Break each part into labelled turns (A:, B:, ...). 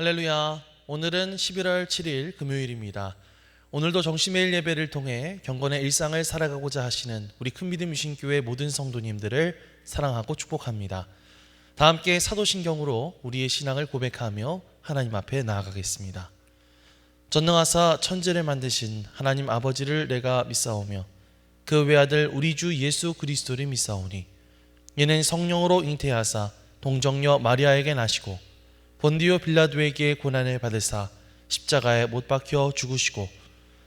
A: 할렐루야. 오늘은 11월 7일 금요일입니다. 오늘도 정시매일 예배를 통해 경건의 일상을 살아가고자 하시는 우리 큰믿음 유신교회 모든 성도님들을 사랑하고 축복합니다. 다 함께 사도신경으로 우리의 신앙을 고백하며 하나님 앞에 나아가겠습니다. 전능하사 천지를 만드신 하나님 아버지를 내가 믿사오며 그 외아들 우리 주 예수 그리스도를 믿사오니 이는 성령으로 잉태하사 동정녀 마리아에게 나시고 본디오 빌라도에게 고난을 받으사 십자가에 못 박혀 죽으시고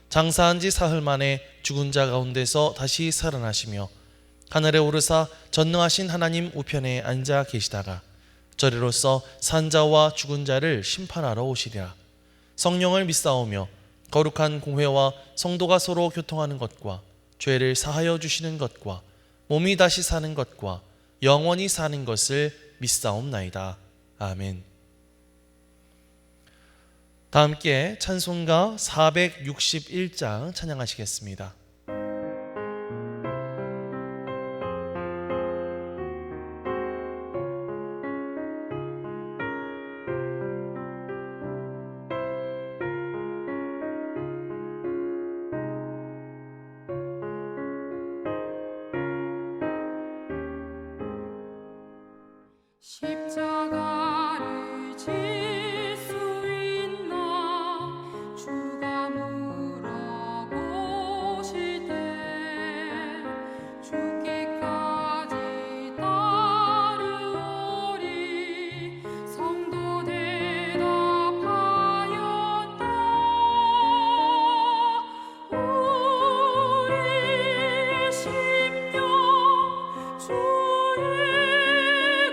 A: 장사한 지 사흘 만에 죽은 자 가운데서 다시 살아나시며 하늘에 오르사 전능하신 하나님 우편에 앉아 계시다가 저리로서 산 자와 죽은 자를 심판하러 오시리라. 성령을 믿사오며 거룩한 공회와 성도가 서로 교통하는 것과 죄를 사하여 주시는 것과 몸이 다시 사는 것과 영원히 사는 것을 믿사옵나이다. 아멘. 다 함께 찬송가 461장 찬양하시겠습니다.
B: 십자가를 질 수 있나 주가 물어보실 때 죽기까지 따르오리 성도 대답하였다. 우리의 심령 주의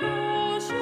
B: 것이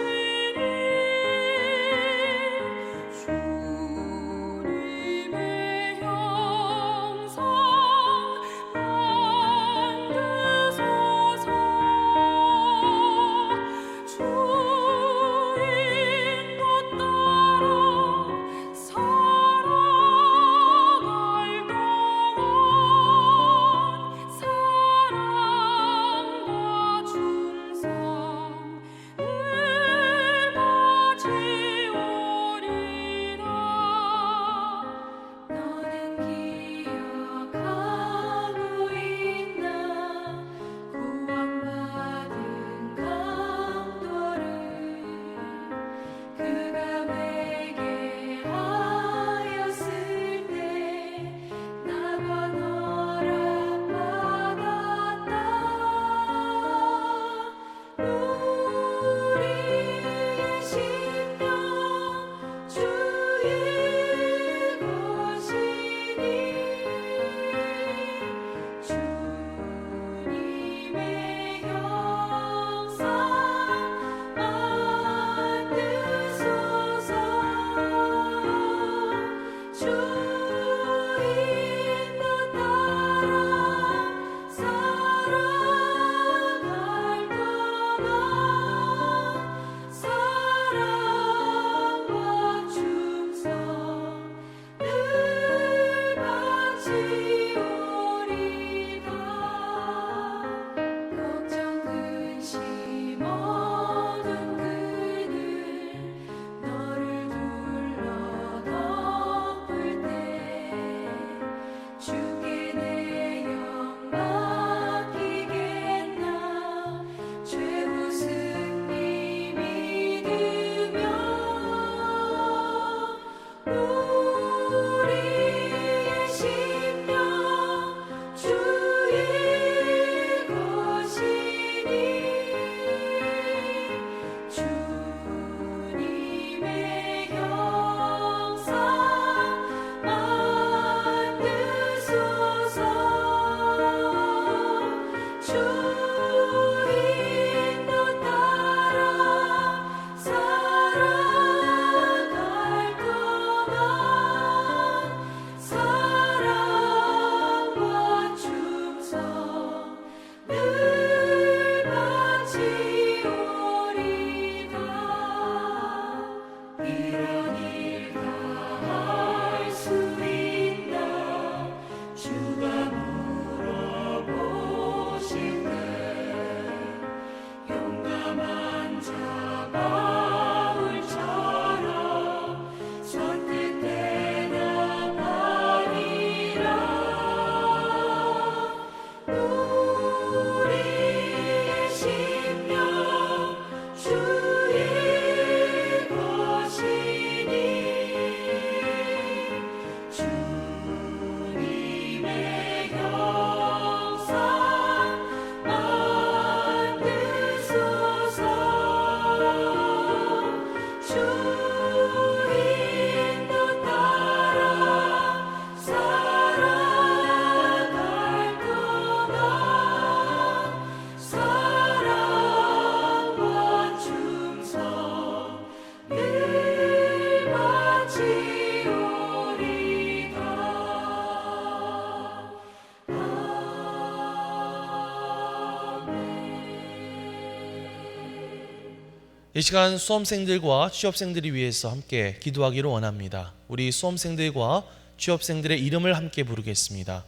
A: 이 시간 수험생들과 취업생들을 위해서 함께 기도하기를 원합니다. 우리 수험생들과 취업생들의 이름을 함께 부르겠습니다.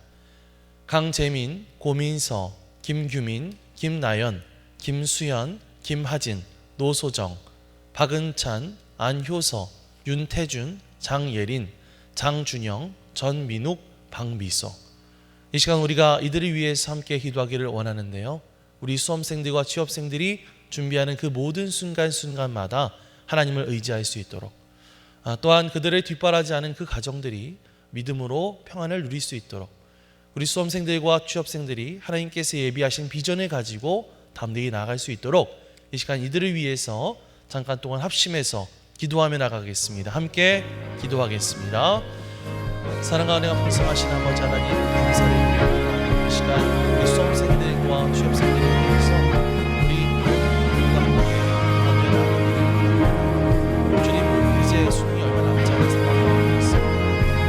A: 강재민, 고민서, 김규민, 김나연, 김수현, 김하진, 노소정, 박은찬, 안효서, 윤태준, 장예린, 장준영, 전민욱, 박미소. 이 시간 우리가 이들을 위해서 함께 기도하기를 원하는데요. 우리 수험생들과 취업생들이 준비하는 그 모든 순간순간마다 하나님을 의지할 수 있도록, 또한 그들을 뒷바라지하는 그 가정들이 믿음으로 평안을 누릴 수 있도록 우리 수험생들과 취업생들이 하나님께서 예비하신 비전을 가지고 담대히 나아갈 수 있도록 이 시간 이들을 위해서 잠깐 동안 합심해서 기도하며 나가겠습니다. 함께 기도하겠습니다. 사랑과 은혜가 풍성하신 아버지 하나님, 감사를 드립니다. 이 시간 우리 수험생들과 취업생들을 위해서 우리 모두가 함께 기도하며 나가겠습니다. 주님, 이제 숨이 얼마 남지 않은 상황이 있습니다.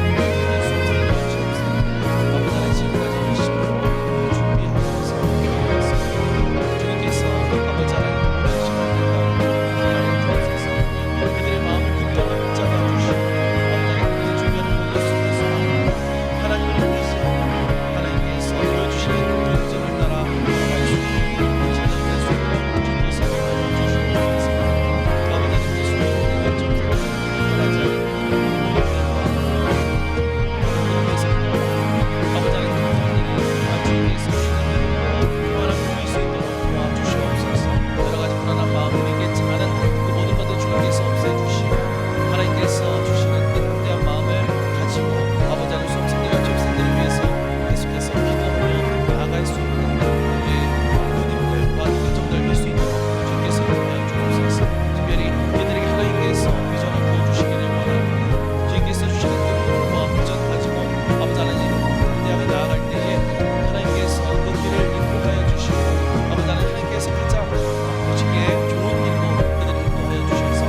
A: 우리 수험생들과 취업생들 아버지 하나님, 지금까지 열심히 준비하면서 기도했습니다. 주님께서 아버지 하나님 오랜 시간들과 하나님 주옵소서 그들의 마음을 굳건히 붙잡아 주시고 그들이 준비하는 모든 순간순간 하나님을 의지하고 하나님께서 보여주시는 그 음성을 따라 나갈 수 있는 진정된 순간 주님께서 하여 주시옵소서. 아버지 하나님께 순종하는 점수를 특별하지 않은 그들에게서 아버지 하나님 주님께서 주시는 평안을 누릴 수 있도록 도와주시옵소서. 여러 가지 불안한 마음을 있겠지만은 그 모든 것들 주님께서 없애주시고 하나님께서 주시는 그 담대한 마음을 가지고 아버지 하나님 수험생들과 취업생들을 위해서 계속해서 기도하며 나아갈 수 있는 우리의 부모님들과 가정들 될 수 있도록 주님께서 인도하여 주옵소서. 특별히 이들에게 하나님께서 비전을 보여주시기를 원합니다. 주님께서 주시는 그 꿈과 비전 가지고 아버지 하나님 담대하게 나아갈 때에 하나님께서 그 길을 인도하여 주시고 아버지 하나님께서 가장 보시기에 좋은 길로 그들을 인도하여 주셔서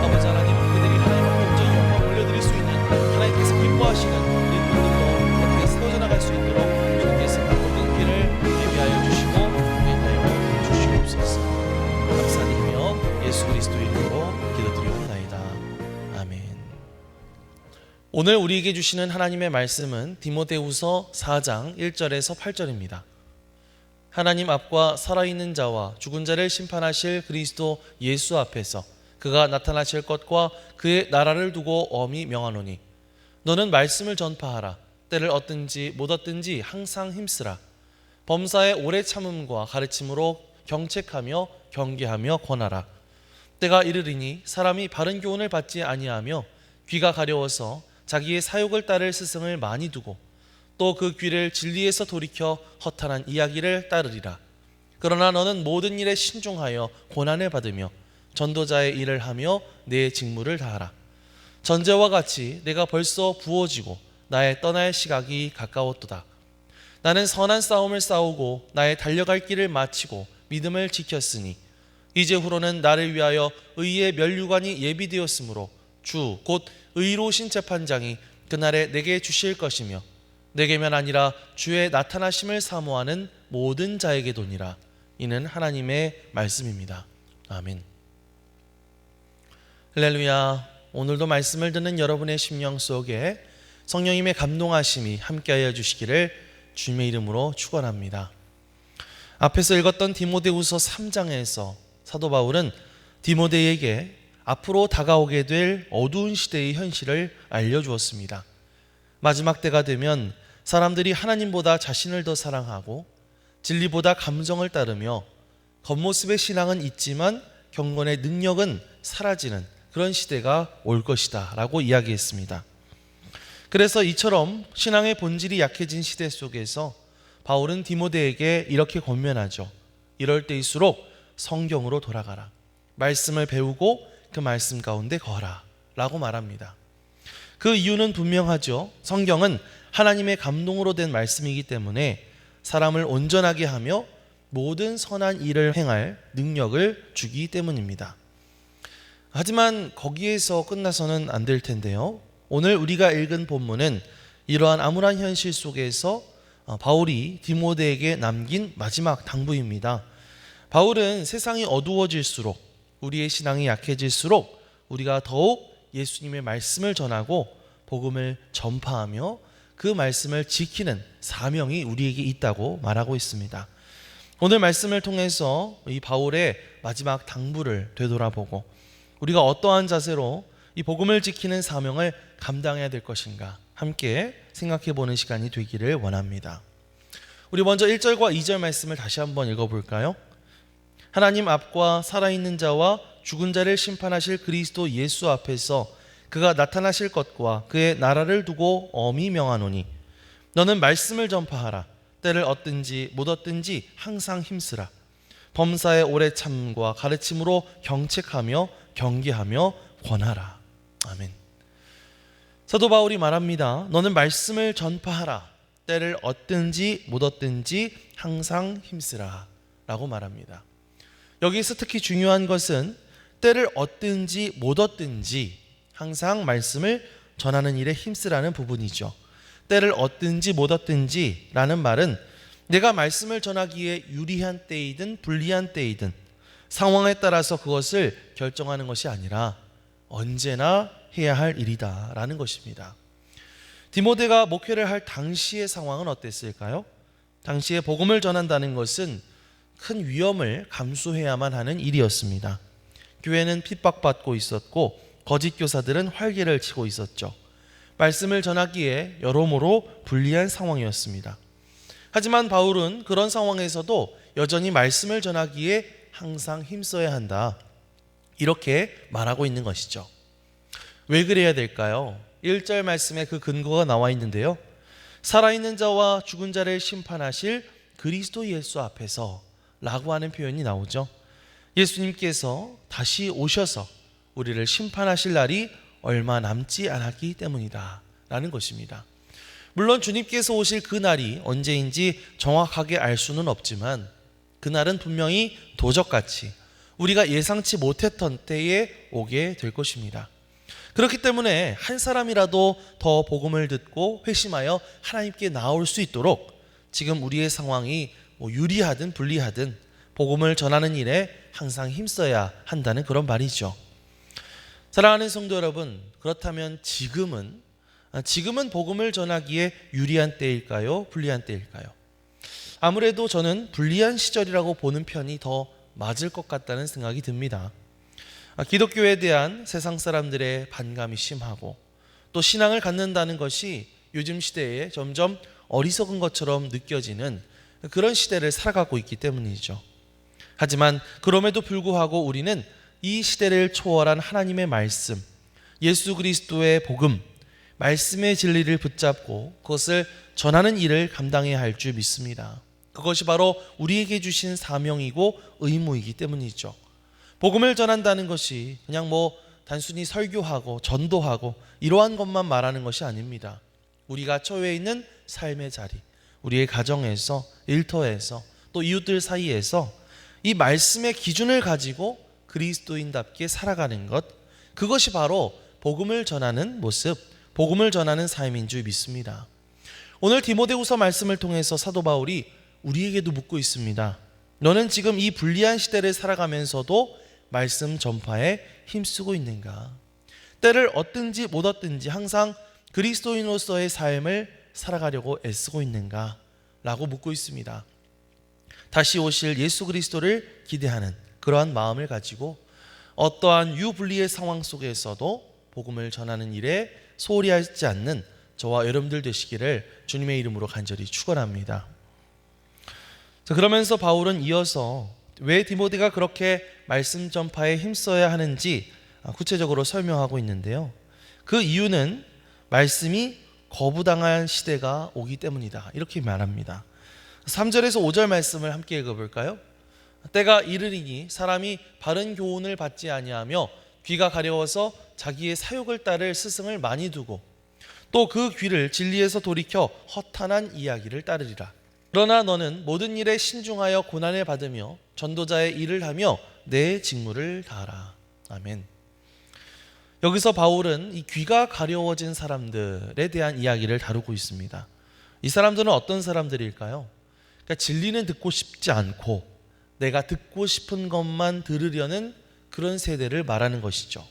A: 아버지 하나님 그들이 하나님 앞에 온전히 영광 올려드릴 수 있는 하나님께서 기뻐하시는 우리 분들로 그렇게 세워져 나갈 수 있도록 주님께서 그 모든 길을 예비하여 주시고 인도하여 주시옵소서. 감사드리며 예수 그리스도 이름으로 기도드리옵나이다. 아멘. 오늘 우리에게 주시는 하나님의 말씀은 디모데후서 4장 1절에서 8절입니다. 하나님 앞과 살아있는 자와 죽은 자를 심판하실 그리스도 예수 앞에서 그가 나타나실 것과 그의 나라를 두고 엄히 명하노니 너는 말씀을 전파하라. 때를 얻든지 못 얻든지 항상 힘쓰라. 범사의 오래 참음과 가르침으로 경책하며 경계하며 권하라. 때가 이르리니 사람이 바른 교훈을 받지 아니하며 귀가 가려워서 자기의 사욕을 따를 스승을 많이 두고 또 그 귀를 진리에서 돌이켜 허탄한 이야기를 따르리라. 그러나 너는 모든 일에 신중하여 고난을 받으며 전도자의 일을 하며 내 직무를 다하라. 전제와 같이 내가 벌써 부어지고 나의 떠날 시각이 가까웠도다. 나는 선한 싸움을 싸우고 나의 달려갈 길을 마치고 믿음을 지켰으니 이제 후로는 나를 위하여 의의 면류관이 예비되었으므로 주 곧 의로우신 재판장이 그날에 내게 주실 것이며 내게만 아니라 주의 나타나심을 사모하는 모든 자에게 도니라. 이는 하나님의 말씀입니다. 아멘. 할렐루야. 오늘도 말씀을 듣는 여러분의 심령 속에 성령님의 감동하심이 함께하여 주시기를 주님의 이름으로 축원합니다. 앞에서 읽었던 디모데후서 3장에서 사도 바울은 디모데에게 앞으로 다가오게 될 어두운 시대의 현실을 알려주었습니다. 마지막 때가 되면 사람들이 하나님보다 자신을 더 사랑하고 진리보다 감정을 따르며 겉모습의 신앙은 있지만 경건의 능력은 사라지는 그런 시대가 올 것이다 라고 이야기했습니다. 그래서 이처럼 신앙의 본질이 약해진 시대 속에서 바울은 디모데에게 이렇게 권면하죠. 이럴 때일수록 성경으로 돌아가라. 말씀을 배우고 그 말씀 가운데 거하라 라고 말합니다. 그 이유는 분명하죠. 성경은 하나님의 감동으로 된 말씀이기 때문에 사람을 온전하게 하며 모든 선한 일을 행할 능력을 주기 때문입니다. 하지만 거기에서 끝나서는 안 될 텐데요. 오늘 우리가 읽은 본문은 이러한 암울한 현실 속에서 바울이 디모데에게 남긴 마지막 당부입니다. 바울은 세상이 어두워질수록 우리의 신앙이 약해질수록 우리가 더욱 예수님의 말씀을 전하고 복음을 전파하며 그 말씀을 지키는 사명이 우리에게 있다고 말하고 있습니다. 오늘 말씀을 통해서 이 바울의 마지막 당부를 되돌아보고 우리가 어떠한 자세로 이 복음을 지키는 사명을 감당해야 될 것인가 함께 생각해 보는 시간이 되기를 원합니다. 우리 먼저 1절과 2절 말씀을 다시 한번 읽어볼까요? 하나님 앞과 살아있는 자와 죽은 자를 심판하실 그리스도 예수 앞에서 그가 나타나실 것과 그의 나라를 두고 엄히 명하노니 너는 말씀을 전파하라. 때를 얻든지 못 얻든지 항상 힘쓰라. 범사에 오래 참과 가르침으로 경책하며 경계하며 권하라. 아멘. 사도 바울이 말합니다. 너는 말씀을 전파하라. 때를 얻든지 못 얻든지 항상 힘쓰라 라고 말합니다. 여기서 특히 중요한 것은 때를 얻든지 못 얻든지 항상 말씀을 전하는 일에 힘쓰라는 부분이죠. 때를 얻든지 못 얻든지 라는 말은 내가 말씀을 전하기에 유리한 때이든 불리한 때이든 상황에 따라서 그것을 결정하는 것이 아니라 언제나 해야 할 일이다 라는 것입니다. 디모데가 목회를 할 당시의 상황은 어땠을까요? 당시에 복음을 전한다는 것은 큰 위험을 감수해야만 하는 일이었습니다. 교회는 핍박받고 있었고 거짓 교사들은 활개를 치고 있었죠. 말씀을 전하기에 여러모로 불리한 상황이었습니다. 하지만 바울은 그런 상황에서도 여전히 말씀을 전하기에 항상 힘써야 한다. 이렇게 말하고 있는 것이죠. 왜 그래야 될까요? 1절 말씀에 그 근거가 나와 있는데요. 살아있는 자와 죽은 자를 심판하실 그리스도 예수 앞에서 라고 하는 표현이 나오죠. 예수님께서 다시 오셔서 우리를 심판하실 날이 얼마 남지 않았기 때문이다 라는 것입니다. 물론 주님께서 오실 그 날이 언제인지 정확하게 알 수는 없지만 그날은 분명히 도적같이 우리가 예상치 못했던 때에 오게 될 것입니다. 그렇기 때문에 한 사람이라도 더 복음을 듣고 회심하여 하나님께 나올 수 있도록 지금 우리의 상황이 유리하든 불리하든 복음을 전하는 일에 항상 힘써야 한다는 그런 말이죠. 사랑하는 성도 여러분, 그렇다면 지금은 복음을 전하기에 유리한 때일까요? 불리한 때일까요? 아무래도 저는 불리한 시절이라고 보는 편이 더 맞을 것 같다는 생각이 듭니다. 기독교에 대한 세상 사람들의 반감이 심하고 또 신앙을 갖는다는 것이 요즘 시대에 점점 어리석은 것처럼 느껴지는 그런 시대를 살아가고 있기 때문이죠. 하지만 그럼에도 불구하고 우리는 이 시대를 초월한 하나님의 말씀, 예수 그리스도의 복음, 말씀의 진리를 붙잡고 그것을 전하는 일을 감당해야 할 줄 믿습니다. 그것이 바로 우리에게 주신 사명이고 의무이기 때문이죠. 복음을 전한다는 것이 그냥 단순히 설교하고 전도하고 이러한 것만 말하는 것이 아닙니다. 우리가 처해 있는 삶의 자리, 우리의 가정에서, 일터에서, 또 이웃들 사이에서 이 말씀의 기준을 가지고 그리스도인답게 살아가는 것, 그것이 바로 복음을 전하는 모습, 복음을 전하는 삶인 줄 믿습니다. 오늘 디모데후서 말씀을 통해서 사도 바울이 우리에게도 묻고 있습니다. 너는 지금 이 불리한 시대를 살아가면서도 말씀 전파에 힘쓰고 있는가? 때를 얻든지 못 얻든지 항상 그리스도인으로서의 삶을 살아가려고 애쓰고 있는가? 라고 묻고 있습니다. 다시 오실 예수 그리스도를 기대하는 그러한 마음을 가지고 어떠한 유불리의 상황 속에서도 복음을 전하는 일에 소홀히 하지 않는 저와 여러분들 되시기를 주님의 이름으로 간절히 축원합니다. 그러면서 바울은 이어서 왜 디모데가 그렇게 말씀 전파에 힘써야 하는지 구체적으로 설명하고 있는데요. 그 이유는 말씀이 거부당한 시대가 오기 때문이다. 이렇게 말합니다. 3절에서 5절 말씀을 함께 읽어볼까요? 때가 이르리니 사람이 바른 교훈을 받지 아니하며 귀가 가려워서 자기의 사욕을 따를 스승을 많이 두고 또 그 귀를 진리에서 돌이켜 허탄한 이야기를 따르리라. 그러나 너는 모든 일에 신중하여 고난을 받으며 전도자의 일을 하며 내 직무를 다하라. 아멘. 여기서 바울은 이 귀가 가려워진 사람들에 대한 이야기를 다루고 있습니다. 이 사람들은 어떤 사람들일까요? 그러니까 진리는 듣고 싶지 않고 내가 듣고 싶은 것만 들으려는 그런 세대를 말하는 것이죠.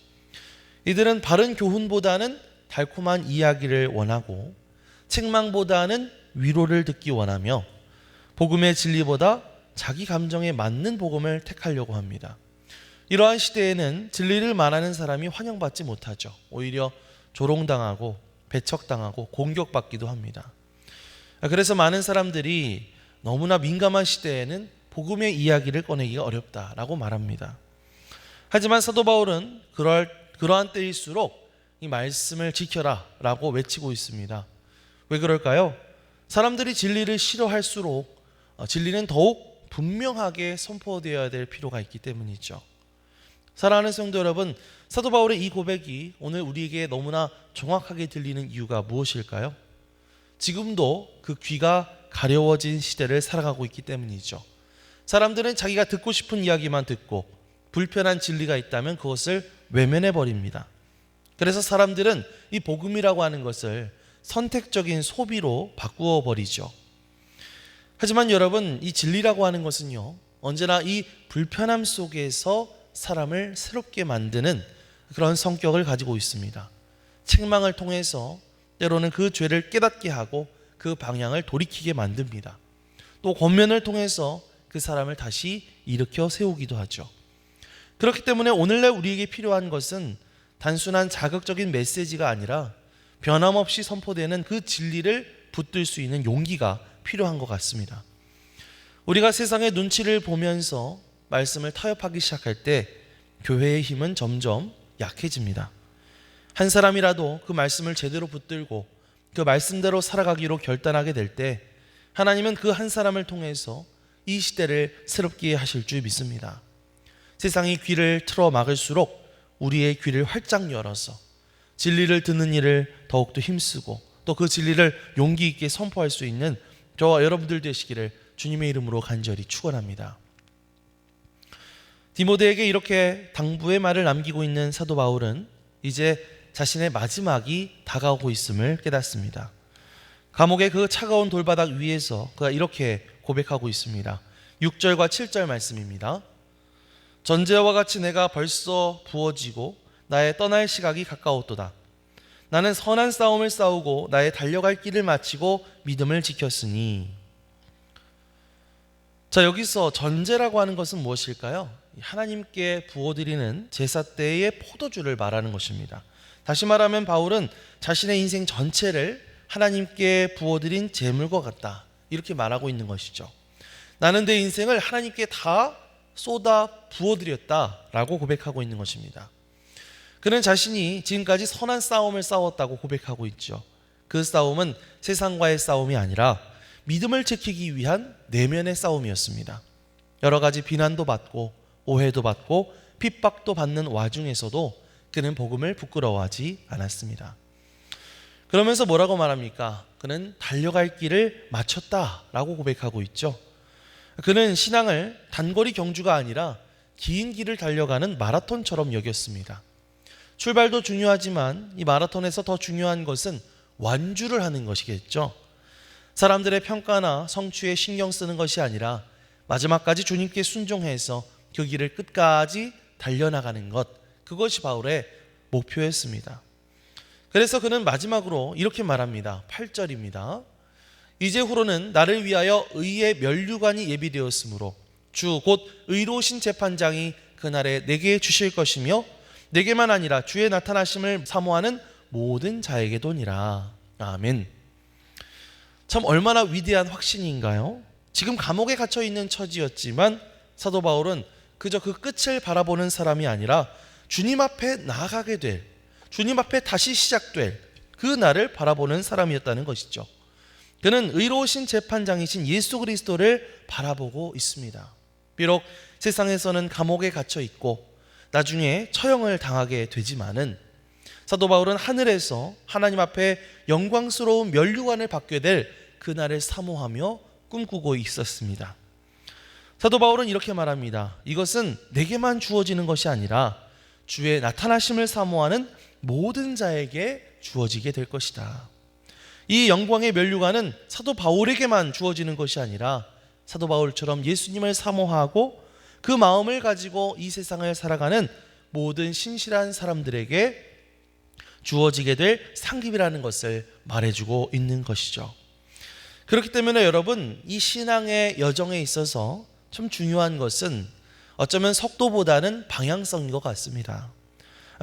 A: 이들은 바른 교훈보다는 달콤한 이야기를 원하고 책망보다는 위로를 듣기 원하며 복음의 진리보다 자기 감정에 맞는 복음을 택하려고 합니다. 이러한 시대에는 진리를 말하는 사람이 환영받지 못하죠. 오히려 조롱당하고 배척당하고 공격받기도 합니다. 그래서 많은 사람들이 너무나 민감한 시대에는 복음의 이야기를 꺼내기가 어렵다라고 말합니다. 하지만 사도 바울은 그러한 때일수록 이 말씀을 지켜라 라고 외치고 있습니다. 왜 그럴까요? 사람들이 진리를 싫어할수록 진리는 더욱 분명하게 선포되어야 될 필요가 있기 때문이죠. 사랑하는 성도 여러분, 사도 바울의 이 고백이 오늘 우리에게 너무나 정확하게 들리는 이유가 무엇일까요? 지금도 그 귀가 가려워진 시대를 살아가고 있기 때문이죠. 사람들은 자기가 듣고 싶은 이야기만 듣고 불편한 진리가 있다면 그것을 외면해 버립니다. 그래서 사람들은 이 복음이라고 하는 것을 선택적인 소비로 바꾸어 버리죠. 하지만 여러분, 이 진리라고 하는 것은요, 언제나 이 불편함 속에서 사람을 새롭게 만드는 그런 성격을 가지고 있습니다. 책망을 통해서 때로는 그 죄를 깨닫게 하고 그 방향을 돌이키게 만듭니다. 또 권면을 통해서 그 사람을 다시 일으켜 세우기도 하죠. 그렇기 때문에 오늘날 우리에게 필요한 것은 단순한 자극적인 메시지가 아니라 변함없이 선포되는 그 진리를 붙들 수 있는 용기가 필요한 것 같습니다. 우리가 세상의 눈치를 보면서 말씀을 타협하기 시작할 때 교회의 힘은 점점 약해집니다. 한 사람이라도 그 말씀을 제대로 붙들고 그 말씀대로 살아가기로 결단하게 될 때 하나님은 그 한 사람을 통해서 이 시대를 새롭게 하실 줄 믿습니다. 세상이 귀를 틀어 막을수록 우리의 귀를 활짝 열어서 진리를 듣는 일을 더욱더 힘쓰고 또 그 진리를 용기 있게 선포할 수 있는 저와 여러분들 되시기를 주님의 이름으로 간절히 축원합니다. 디모데에게 이렇게 당부의 말을 남기고 있는 사도 바울은 이제 자신의 마지막이 다가오고 있음을 깨닫습니다. 감옥의 그 차가운 돌바닥 위에서 그가 이렇게 고백하고 있습니다. 6절과 7절 말씀입니다. 전제와 같이 내가 벌써 부어지고 나의 떠날 시각이 가까웠도다. 나는 선한 싸움을 싸우고 나의 달려갈 길을 마치고 믿음을 지켰으니. 자, 여기서 전제라고 하는 것은 무엇일까요? 하나님께 부어드리는 제사 때의 포도주를 말하는 것입니다. 다시 말하면 바울은 자신의 인생 전체를 하나님께 부어드린 제물과 같다, 이렇게 말하고 있는 것이죠. 나는 내 인생을 하나님께 다 쏟아 부어드렸다라고 고백하고 있는 것입니다. 그는 자신이 지금까지 선한 싸움을 싸웠다고 고백하고 있죠. 그 싸움은 세상과의 싸움이 아니라 믿음을 지키기 위한 내면의 싸움이었습니다. 여러 가지 비난도 받고 오해도 받고 핍박도 받는 와중에서도 그는 복음을 부끄러워하지 않았습니다. 그러면서 뭐라고 말합니까? 그는 달려갈 길을 마쳤다라고 고백하고 있죠. 그는 신앙을 단거리 경주가 아니라 긴 길을 달려가는 마라톤처럼 여겼습니다. 출발도 중요하지만 이 마라톤에서 더 중요한 것은 완주를 하는 것이겠죠. 사람들의 평가나 성취에 신경 쓰는 것이 아니라 마지막까지 주님께 순종해서 그 길을 끝까지 달려나가는 것, 그것이 바울의 목표였습니다. 그래서 그는 마지막으로 이렇게 말합니다. 8절입니다. 이제후로는 나를 위하여 의의 면류관이 예비되었으므로 주 곧 의로우신 재판장이 그날에 내게 주실 것이며 내게만 아니라 주의 나타나심을 사모하는 모든 자에게도니라. 아멘. 참 얼마나 위대한 확신인가요? 지금 감옥에 갇혀 있는 처지였지만 사도 바울은 그저 그 끝을 바라보는 사람이 아니라 주님 앞에 나아가게 될, 주님 앞에 다시 시작될 그 날을 바라보는 사람이었다는 것이죠. 그는 의로우신 재판장이신 예수 그리스도를 바라보고 있습니다. 비록 세상에서는 감옥에 갇혀 있고 나중에 처형을 당하게 되지만은 사도 바울은 하늘에서 하나님 앞에 영광스러운 면류관을 받게 될 그날을 사모하며 꿈꾸고 있었습니다. 사도 바울은 이렇게 말합니다. 이것은 내게만 주어지는 것이 아니라 주의 나타나심을 사모하는 모든 자에게 주어지게 될 것이다. 이 영광의 면류관은 사도 바울에게만 주어지는 것이 아니라 사도 바울처럼 예수님을 사모하고 그 마음을 가지고 이 세상을 살아가는 모든 신실한 사람들에게 주어지게 될 상급이라는 것을 말해주고 있는 것이죠. 그렇기 때문에 여러분, 이 신앙의 여정에 있어서 참 중요한 것은 어쩌면 속도보다는 방향성인 것 같습니다.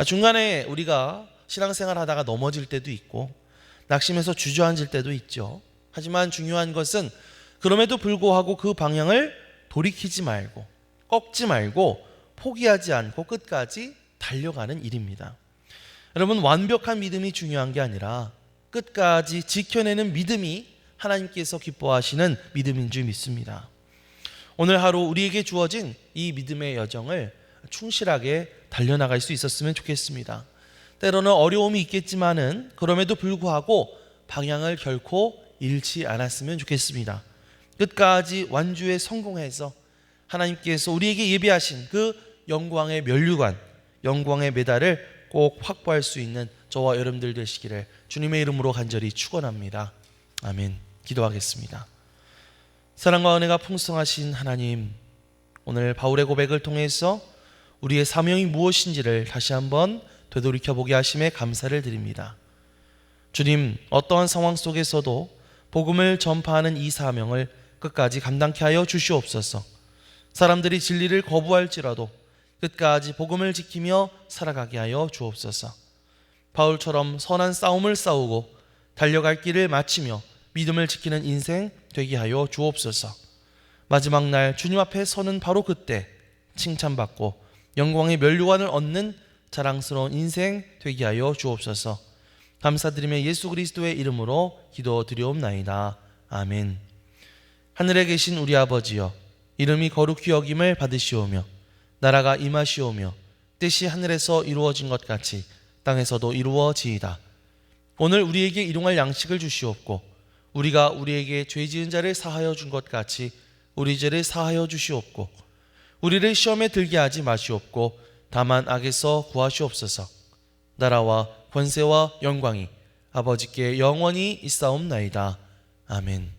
A: 중간에 우리가 신앙생활 하다가 넘어질 때도 있고 낙심해서 주저앉을 때도 있죠. 하지만 중요한 것은 그럼에도 불구하고 그 방향을 돌이키지 말고 꺾지 말고 포기하지 않고 끝까지 달려가는 일입니다. 여러분, 완벽한 믿음이 중요한 게 아니라 끝까지 지켜내는 믿음이 하나님께서 기뻐하시는 믿음인 줄 믿습니다. 오늘 하루 우리에게 주어진 이 믿음의 여정을 충실하게 달려나갈 수 있었으면 좋겠습니다. 때로는 어려움이 있겠지만은 그럼에도 불구하고 방향을 결코 잃지 않았으면 좋겠습니다. 끝까지 완주에 성공해서 하나님께서 우리에게 예비하신 그 영광의 면류관, 영광의 메달을 꼭 확보할 수 있는 저와 여러분들 되시기를 주님의 이름으로 간절히 축원합니다. 아멘. 기도하겠습니다. 사랑과 은혜가 풍성하신 하나님, 오늘 바울의 고백을 통해서 우리의 사명이 무엇인지를 다시 한번 되돌이켜보게 하심에 감사를 드립니다. 주님, 어떠한 상황 속에서도 복음을 전파하는 이 사명을 끝까지 감당케 하여 주시옵소서. 사람들이 진리를 거부할지라도 끝까지 복음을 지키며 살아가게 하여 주옵소서. 바울처럼 선한 싸움을 싸우고 달려갈 길을 마치며 믿음을 지키는 인생 되게 하여 주옵소서. 마지막 날 주님 앞에 서는 바로 그때 칭찬받고 영광의 면류관을 얻는 자랑스러운 인생 되게 하여 주옵소서. 감사드리며 예수 그리스도의 이름으로 기도드리옵나이다. 아멘. 하늘에 계신 우리 아버지여, 이름이 거룩히 여김을 받으시오며 나라가 임하시오며 뜻이 하늘에서 이루어진 것 같이 땅에서도 이루어지이다. 오늘 우리에게 일용할 양식을 주시옵고 우리가 우리에게 죄 지은 자를 사하여 준 것 같이 우리 죄를 사하여 주시옵고 우리를 시험에 들게 하지 마시옵고 다만 악에서 구하시옵소서. 나라와 권세와 영광이 아버지께 영원히 있사옵나이다. 아멘.